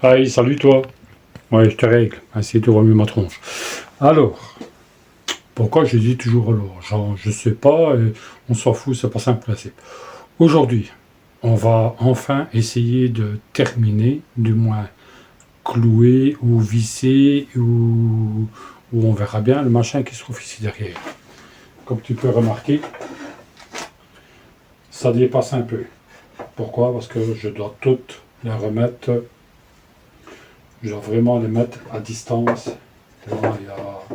Allez, salut toi. Ouais, je te règle. Ainsi tu vois mieux ma tronche. Alors, pourquoi je dis toujours alors? Genre, je sais pas, on s'en fout, c'est pas ça le principe. Aujourd'hui, on va enfin essayer de terminer, du moins clouer ou visser ou on verra bien le machin qui se trouve ici derrière. Comme tu peux remarquer, ça dépasse un peu. Pourquoi? Parce que je dois toutes les remettre, je dois vraiment les mettre à distance. Là,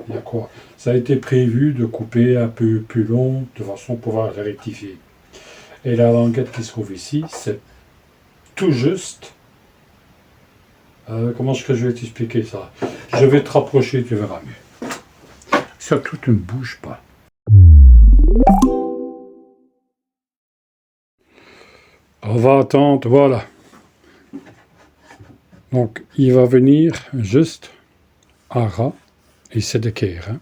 il y a quoi? Ça a été prévu de couper un peu plus long de façon à pouvoir le rectifier. Et la languette qui se trouve ici, c'est tout juste. Comment est-ce que je vais t'expliquer ça? Je vais te rapprocher, tu verras mieux. Surtout, tu ne bouges pas. On va attendre, voilà. Donc, il va venir juste à ras, et c'est d'équerre. Hein.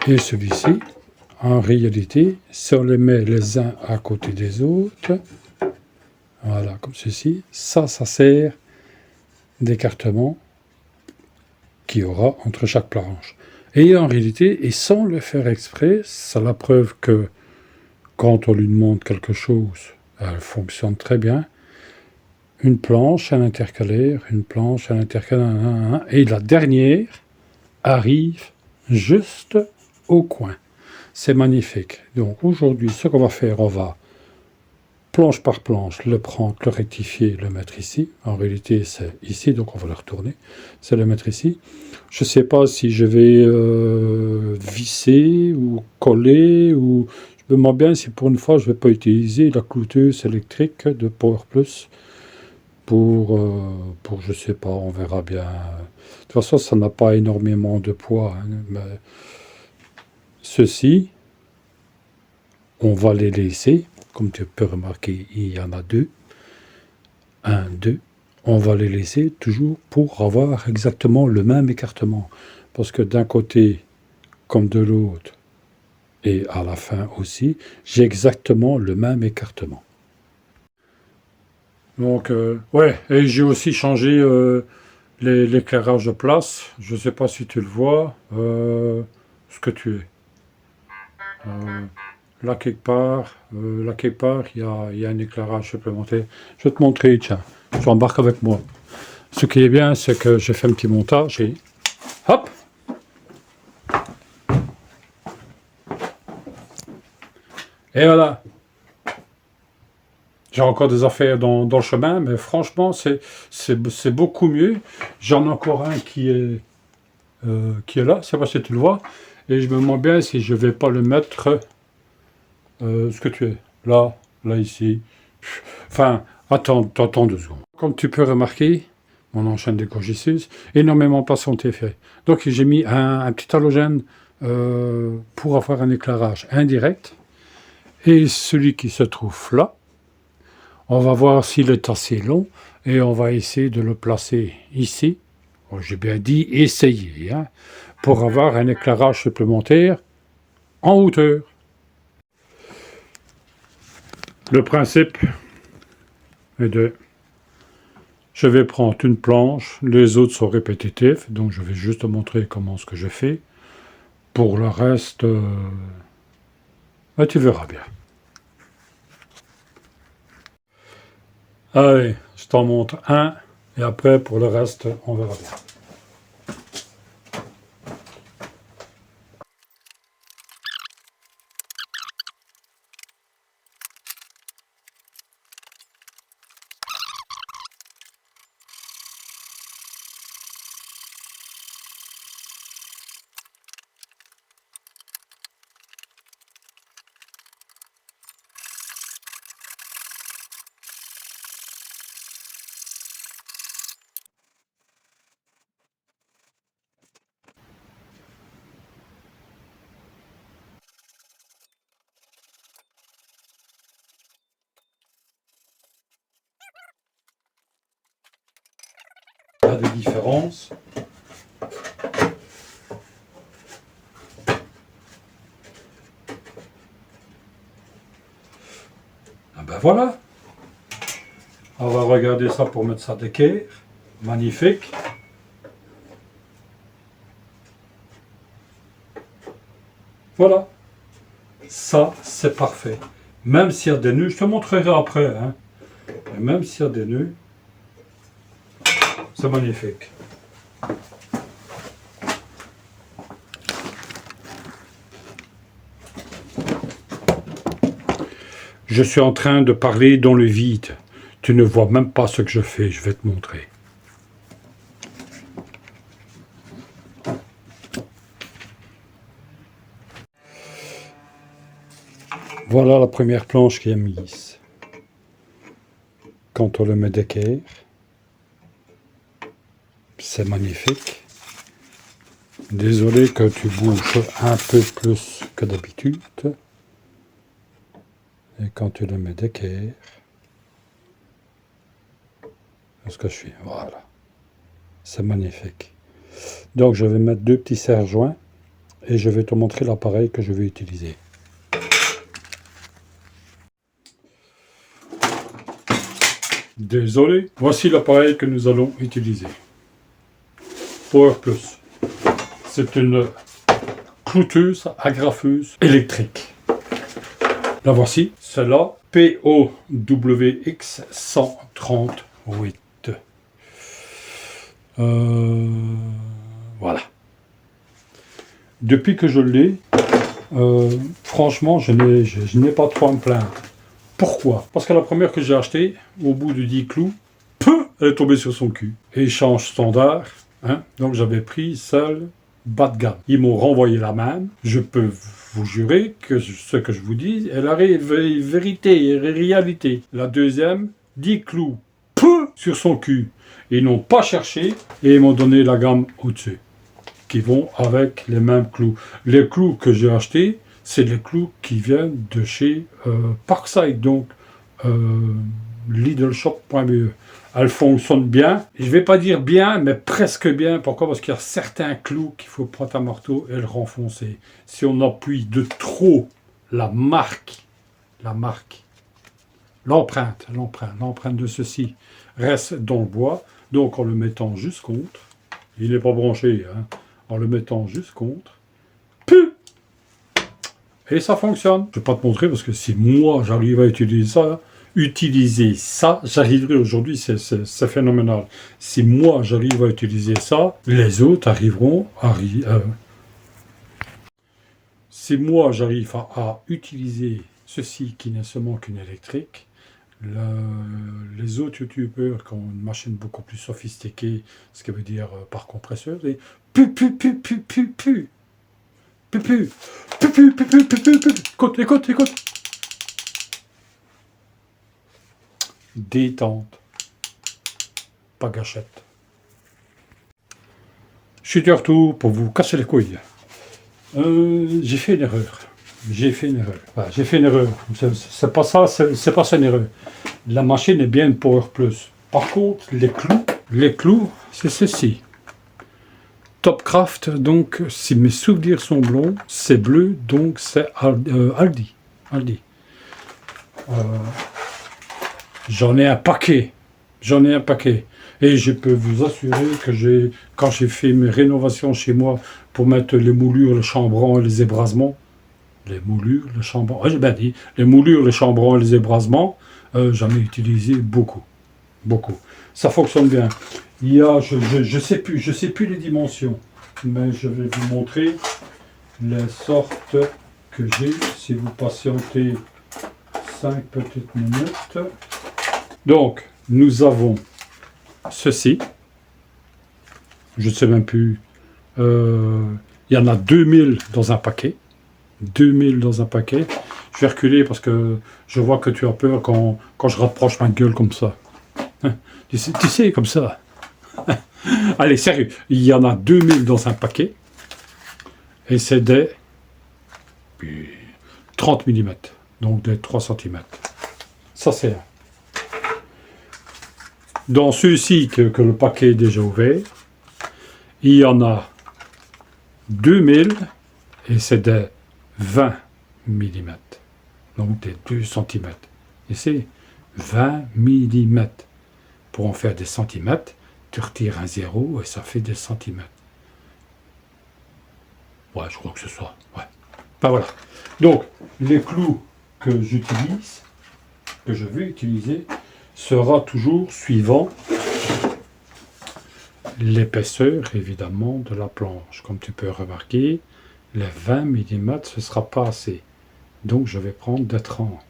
Et celui-ci, en réalité, si on les met les uns à côté des autres, voilà, comme ceci, ça sert d'écartement qu'il y aura entre chaque planche. Et en réalité, et sans le faire exprès, c'est la preuve que quand on lui demande quelque chose, elle fonctionne très bien. Une planche, un intercalaire, une planche, un intercalaire, et la dernière arrive juste au coin. C'est magnifique. Donc aujourd'hui, ce qu'on va faire, on va planche par planche, le prendre, le rectifier, le mettre ici. En réalité, c'est ici, donc on va le retourner. C'est le mettre ici. Je ne sais pas si je vais visser ou coller, ou je me demande bien si pour une fois, je ne vais pas utiliser la clouteuse électrique de Power Plus pour je ne sais pas, on verra bien. De toute façon, ça n'a pas énormément de poids. Hein, mais ceci, on va les laisser. Comme tu peux remarquer, il y en a deux. 1, 2, on va les laisser toujours pour avoir exactement le même écartement. Parce que d'un côté comme de l'autre, et à la fin aussi, j'ai exactement le même écartement. Donc, ouais, et j'ai aussi changé l'éclairage de place. Je ne sais pas si tu le vois, ce que tu es. Là quelque part, il y a un éclairage supplémentaire. Je vais te montrer, tiens, tu embarques avec moi. Ce qui est bien, c'est que j'ai fait un petit montage et hop, et voilà. J'ai encore des affaires dans le chemin, mais franchement, c'est beaucoup mieux. J'en ai encore un qui est là, c'est pas si tu le vois, et je me demande bien si je vais pas le mettre, ce que tu es, là, ici. Enfin, attends 2 secondes. Comme tu peux remarquer, on enchaîne des courgissus, énormément pas sont fait. Donc j'ai mis un petit halogène pour avoir un éclairage indirect, et celui qui se trouve là, on va voir s'il est assez long et on va essayer de le placer ici. Bon, j'ai bien dit essayer, hein, pour avoir un éclairage supplémentaire en hauteur. Le principe est de... Je vais prendre une planche, les autres sont répétitifs, donc je vais juste te montrer comment ce que je fais. Pour le reste, tu verras bien. Allez, je t'en montre un, et après pour le reste, on verra bien. Il y a des différences. Ah ben voilà. On va regarder ça pour mettre ça d'équerre. Magnifique. Voilà. Ça, c'est parfait. Même s'il y a des nœuds, je te montrerai après. Hein. Même s'il y a des nœuds, c'est magnifique. Je suis en train de parler dans le vide. Tu ne vois même pas ce que je fais. Je vais te montrer. Voilà la première planche qui est mise. Quand on le met d'équerre, c'est magnifique. Désolé que tu bouges un peu plus que d'habitude. Et quand tu le mets d'équerre, c'est ce que je suis. Voilà. C'est magnifique. Donc je vais mettre 2 petits serre-joints et je vais te montrer l'appareil que je vais utiliser. Désolé, voici l'appareil que nous allons utiliser. Power Plus. C'est une clouteuse agrafeuse électrique. La voici, c'est la POWX 138. Voilà. Depuis que je l'ai, franchement, je n'ai pas trop à me plaindre. Pourquoi? Parce que la première que j'ai achetée, au bout de 10 clous, elle est tombée sur son cul. Échange standard, hein, donc j'avais pris celle bas de gamme. Ils m'ont renvoyé la même. Je peux vous jurer que ce que je vous dis est la vérité et réalité. La deuxième, 10 clous, sur son cul. Ils n'ont pas cherché et ils m'ont donné la gamme au-dessus, qui vont avec les mêmes clous. Les clous que j'ai achetés, c'est les clous qui viennent de chez Parkside, donc lidlshop.be. Elles fonctionnent bien. Je ne vais pas dire bien, mais presque bien. Pourquoi? Parce qu'il y a certains clous qu'il faut prendre un marteau et le renfoncer. Si on appuie de trop la marque, l'empreinte de ceci reste dans le bois. Donc en le mettant juste contre, il n'est pas branché, hein, en le mettant juste contre, et ça fonctionne. Je ne vais pas te montrer parce que si moi j'arrive à utiliser ça, j'arriverai aujourd'hui, c'est phénoménal. Si moi j'arrive à utiliser ça, les autres arriveront à... si moi j'arrive à utiliser ceci qui n'est seulement qu'une électrique, les autres youtubeurs qui ont une machine beaucoup plus sophistiquée, ce qui veut dire par compresseur, et écoute. Détente. Pas gâchette. Je suis de retour pour vous casser les couilles. J'ai fait une erreur. Voilà, j'ai fait une erreur. C'est pas ça, c'est pas ça une erreur. La machine est bien une Power Plus. Par contre, les clous, c'est ceci. Topcraft, donc, si mes souvenirs sont bons, c'est bleu, donc c'est Aldi. J'en ai un paquet. Et je peux vous assurer que quand j'ai fait mes rénovations chez moi pour mettre les moulures, le chambranle et les ébrasements, les moulures, le chambranle, j'ai bien dit, les moulures, le chambranle et les ébrasements, j'en ai utilisé beaucoup. Ça fonctionne bien. Il y a, je sais plus les dimensions, mais je vais vous montrer les sortes que j'ai, si vous patientez 5 petites minutes. Donc, nous avons ceci. Je ne sais même plus. Il y en a 2000 dans un paquet. 2000 dans un paquet. Je vais reculer parce que je vois que tu as peur quand je rapproche ma gueule comme ça. Tu sais, comme ça. Allez, sérieux. Il y en a 2000 dans un paquet. Et c'est des 30 mm. Donc des 3 cm. Ça, c'est un. Dans ceux-ci que le paquet est déjà ouvert, il y en a 2000 et c'est des 20 mm. Donc des 2 cm. Et c'est 20 mm. Pour en faire des centimètres, tu retires un 0 et ça fait des centimètres. Ouais, je crois que c'est ça. Ouais. Ben voilà. Donc, les clous que j'utilise, que je vais utiliser, sera toujours suivant l'épaisseur, évidemment, de la planche. Comme tu peux remarquer, les 20 mm, ce ne sera pas assez. Donc, je vais prendre des 30.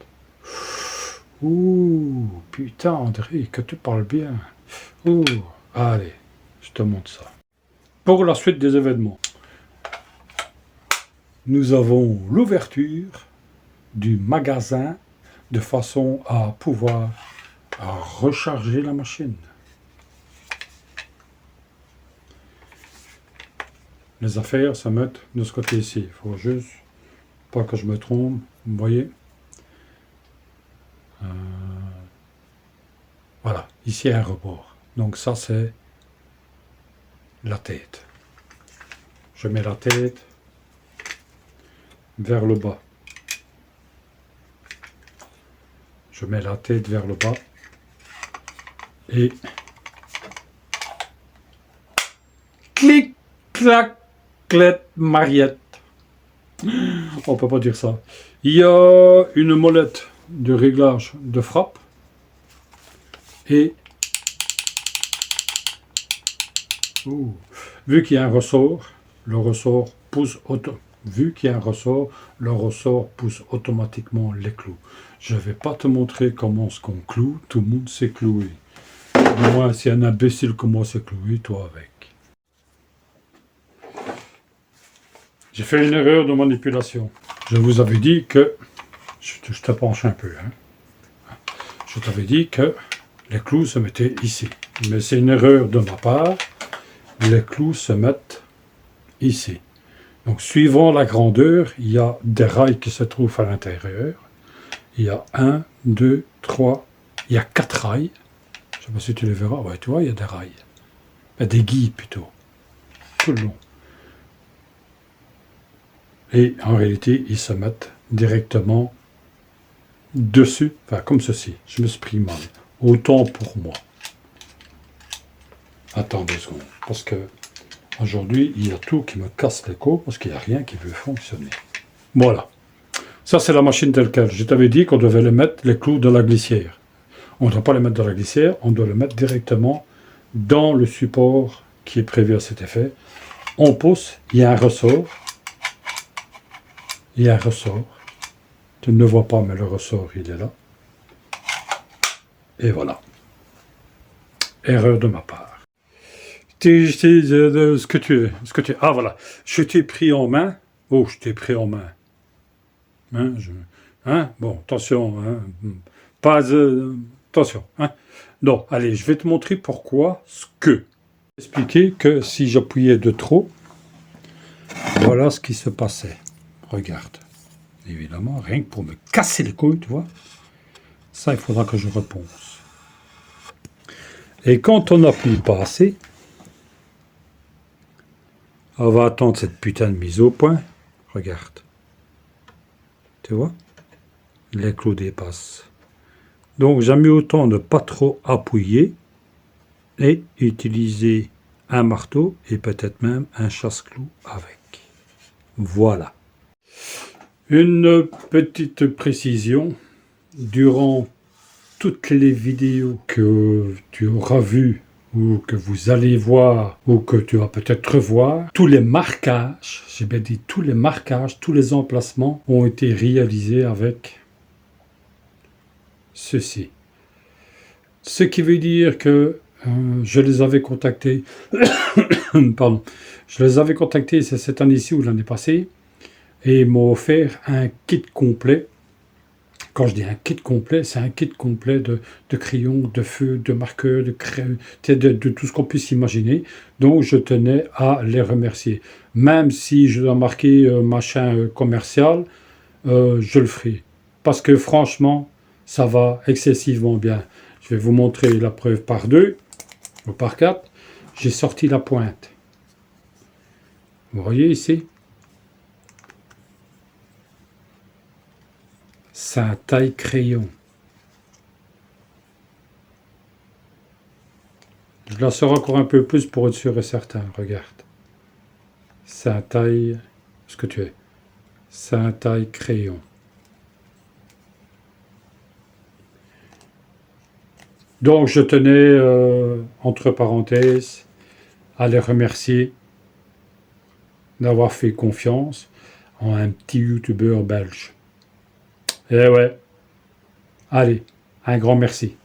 Ouh, putain, André, que tu parles bien. Ouh, allez, je te montre ça. Pour la suite des événements, nous avons l'ouverture du magasin de façon à pouvoir recharger la machine. Les affaires se mettent de ce côté-ci. Il faut juste pas que je me trompe. Vous voyez, voilà, ici un rebord. Donc ça, c'est la tête. Je mets la tête vers le bas. Je mets la tête vers le bas. Et clic, clac, clette, mariette. On peut pas dire ça. Il y a une molette de réglage de frappe. Et vu qu'il y a un ressort, le ressort pousse automatiquement les clous. Je ne vais pas te montrer comment ce qu'on cloue, tout le monde sait clouer. Moi, si un imbécile comme moi sait clouer, toi avec. J'ai fait une erreur de manipulation. Je vous avais dit que... Je te penche un peu. Hein. Je t'avais dit que les clous se mettaient ici. Mais c'est une erreur de ma part. Les clous se mettent ici. Donc, suivant la grandeur, il y a des rails qui se trouvent à l'intérieur. Il y a 1, 2, 3, il y a 4 rails. Je ne sais pas si tu les verras. Ouais, tu vois, il y a des rails. Des guilles plutôt. Tout le long. Et en réalité, ils se mettent directement dessus. Enfin, comme ceci. Je me suis pris mal. Autant pour moi. Attends 2 secondes. Parce que aujourd'hui, il y a tout qui me casse les côtes parce qu'il n'y a rien qui veut fonctionner. Voilà. Ça, c'est la machine telle quelle. Je t'avais dit qu'on devait les mettre, les clous, dans la glissière. On ne doit pas les mettre dans la glissière, on doit les mettre directement dans le support qui est prévu à cet effet. On pousse, il y a un ressort. Il y a un ressort. Tu ne le vois pas, mais le ressort, il est là. Et voilà. Erreur de ma part. Ce que tu... Ah, voilà. Je t'ai pris en main. Oh, je t'ai pris en main. Bon, attention. Pas... attention. Non, allez, je vais te montrer pourquoi ce que. Expliquer que si j'appuyais de trop, voilà ce qui se passait. Regarde. Évidemment, rien que pour me casser les couilles, tu vois. Ça, il faudra que je reponce. Et quand on n'appuie pas assez, on va attendre cette putain de mise au point. Regarde. Tu vois? Les clous dépassent. Donc, j'aime mieux autant ne pas trop appuyer et utiliser un marteau et peut-être même un chasse-clous avec. Voilà. Une petite précision. Durant toutes les vidéos que tu auras vues ou que vous allez voir ou que tu vas peut-être revoir, tous les marquages, j'ai bien dit tous les marquages, tous les emplacements ont été réalisés avec ceci. Ce qui veut dire que je les avais contactés, pardon, je les avais contactés, c'est cette année-ci ou l'année passée, et ils m'ont offert un kit complet. Quand je dis un kit complet, c'est un kit complet de crayons, de feux, de marqueurs, de crayons, de tout ce qu'on puisse imaginer. Donc je tenais à les remercier. Même si je dois marquer machin commercial, je le ferai. Parce que franchement, ça va excessivement bien. Je vais vous montrer la preuve par 2 ou par 4. J'ai sorti la pointe. Vous voyez ici? C'est un taille-crayon. Je la sors encore un peu plus pour être sûr et certain. Regarde. C'est un taille... Ce que tu es. C'est un taille crayon. Donc, je tenais, entre parenthèses, à les remercier d'avoir fait confiance en un petit youtubeur belge. Eh ouais. Allez, un grand merci.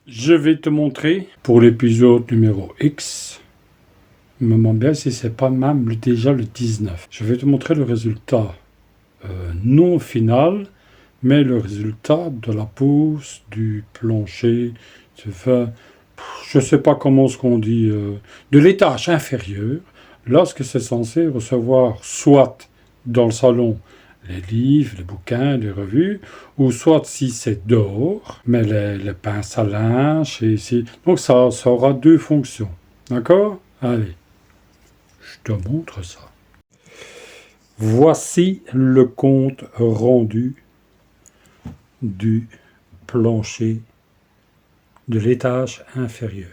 Je vais te montrer pour l'épisode numéro X. Je me demande bien si c'est pas même déjà le 19. Je vais te montrer le résultat non final, mais le résultat de la pousse, du plancher, je ne sais pas comment ce qu'on dit, de l'étage inférieur, lorsque c'est censé recevoir soit dans le salon les livres, les bouquins, les revues, ou soit si c'est dehors, mais les pinces à linge, et ici. Donc ça aura deux fonctions. D'accord? Allez, je te montre ça. Voici le compte rendu du plancher de l'étage inférieur.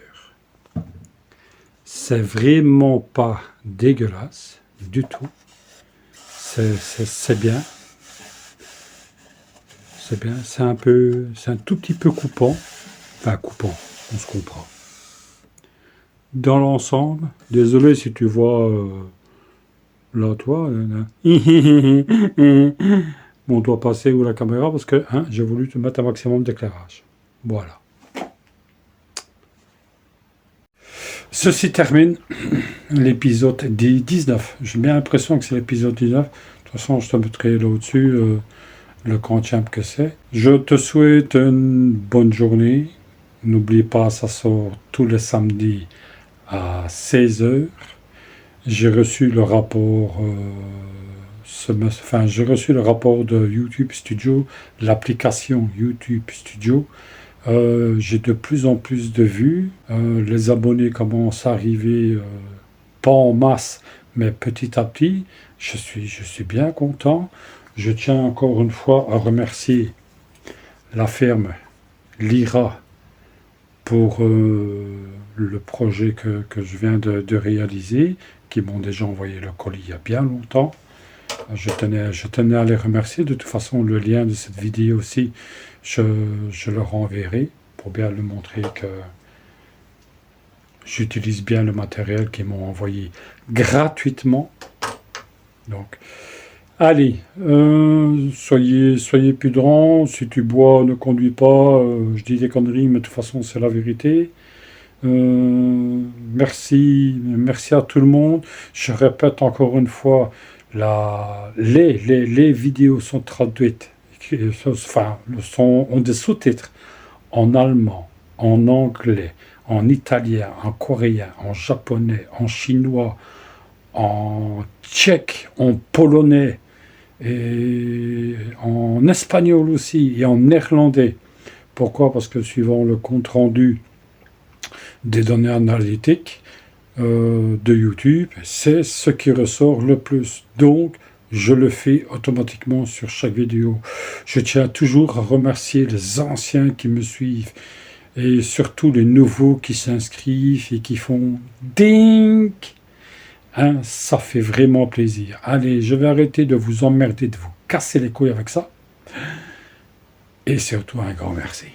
C'est vraiment pas dégueulasse du tout. C'est bien. C'est bien. C'est un tout petit peu coupant. Enfin, coupant, on se comprend. Dans l'ensemble, désolé si tu vois là, toi, mon doigt passé ou la caméra, parce que j'ai voulu te mettre un maximum d'éclairage. Voilà. Ceci termine l'épisode 19. J'ai bien l'impression que c'est l'épisode 19. De toute façon, je te mettrai là au-dessus le grand champ que c'est. Je te souhaite une bonne journée. N'oublie pas, ça sort tous les samedis à 16h. J'ai reçu le rapport j'ai reçu le rapport de YouTube Studio, l'application YouTube Studio. J'ai de plus en plus de vues. Les abonnés commencent à arriver, pas en masse, mais petit à petit. Je suis bien content. Je tiens encore une fois à remercier la firme Lyra pour le projet que je viens de réaliser, qui m'ont déjà envoyé le colis il y a bien longtemps. Je tenais à les remercier. De toute façon, le lien de cette vidéo aussi, je le renverrai pour bien le montrer que j'utilise bien le matériel qu'ils m'ont envoyé gratuitement. Donc, allez, soyez prudents. Si tu bois, ne conduis pas. Je dis des conneries, mais de toute façon, c'est la vérité. Merci à tout le monde. Je répète encore une fois, les vidéos sont traduites, ont des sous-titres en allemand, en anglais, en italien, en coréen, en japonais, en chinois, en tchèque, en polonais, et en espagnol aussi, et en néerlandais. Pourquoi? Parce que suivant le compte rendu des données analytiques de YouTube, c'est ce qui ressort le plus. Donc, je le fais automatiquement sur chaque vidéo. Je tiens toujours à remercier les anciens qui me suivent et surtout les nouveaux qui s'inscrivent et qui font ding. Ça fait vraiment plaisir. Allez, je vais arrêter de vous emmerder, de vous casser les couilles avec ça. Et surtout un grand merci.